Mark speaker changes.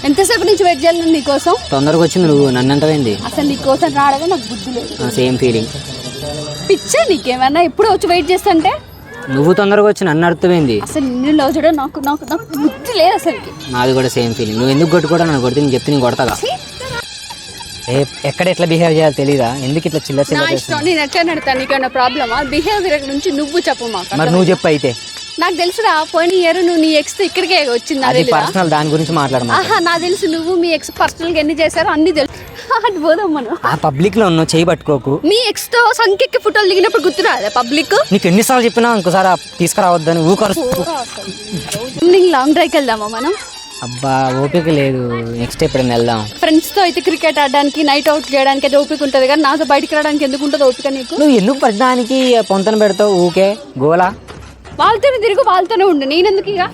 Speaker 1: ఎంతసేపు నుంచి వెయిట్ చేయాలి నీకోసం?
Speaker 2: తొందరగా వచ్చింది నువ్వు నన్ను అంటవేంది?
Speaker 1: అసలు నీకోసం రాడగా నాకు బుద్ధి లేదు.
Speaker 2: Same feeling.
Speaker 1: పిచ్చా నీకేమన్నా? ఎప్పుడు వచ్చి వెయిట్ చేస్తుంటే
Speaker 2: నువ్వు తొందరగా వచ్చి నన్ను అర్థమైంది.
Speaker 1: అసలు నిన్ను లవ్ చేయడం నాకు నాకు నాకు బుద్ధి లేదు అసలుకి.
Speaker 2: నాది కూడా సేమ్ ఫీలింగ్. నువ్వు ఎందుకు కొట్టుకోవడం నన్ను కొడితే నేను చెప్తే నేను కొడతాగా. ఎక్కడ ఎట్లా బిహేవ్ చేయాలి తెలీదా? ఎందుకు ఇట్లా చిల్లర
Speaker 1: నా ఇష్టం, నేను ఎట్లా నడతాను? నీకేమన్నా ప్రాబ్లమా? బిహేవియర్ నుంచి నువ్వు చెప్పు మాకు.
Speaker 2: మరి నువ్వు చెప్పు అయితే.
Speaker 1: నాకు తెలుసురా, పోయిన ఇయర్ నువ్వు నీ ఎక్స్ తో ఇక్కడికే వచ్చింది.
Speaker 2: అది పర్సనల్, దాని గురించి మాట్లాడమా.
Speaker 1: నాకు తెలుసు నువ్వు మీ ఎక్స్ పర్సనల్ గా ఎన్ని చేశారో అన్ని తెలుసు. అటు పోదాం మనం.
Speaker 2: ఆ పబ్లిక్ లో ఉన్నావు, చేయి పట్టుకోకు.
Speaker 1: మీ ఎక్స్ తో సంఖ్యకి ఫోటోలు దిగినప్పుడు గుర్తురాదా పబ్లిక్?
Speaker 2: నీకు ఎన్నిసార్లు చెప్పినా ఇంకోసారి తీసుకురావద్దని ఊకరు.
Speaker 1: లాంగ్ డ్రైవ్కి వెళ్దామా మనం?
Speaker 2: అబ్బా ఓపిక లేదు, నెక్స్ట్ ఎప్పుడైనా వెళ్దాం.
Speaker 1: ఫ్రెండ్స్ తో అయితే క్రికెట్ ఆడడానికి, నైట్ అవుట్ చేయడానికి అయితే ఓపిక ఉంటుంది, కానీ నాతో బయటికి రావడానికి ఎందుకు ఉంటుంది ఓపిక నీకు?
Speaker 2: నువ్వు ఎందుకు ప్రతిదానికి పొంతన పెడతావు ఊకే గోలా?
Speaker 1: వాళ్ళతోనే తిరుగు, వాళ్ళతోనే ఉండు, నేనెందుకు ఇక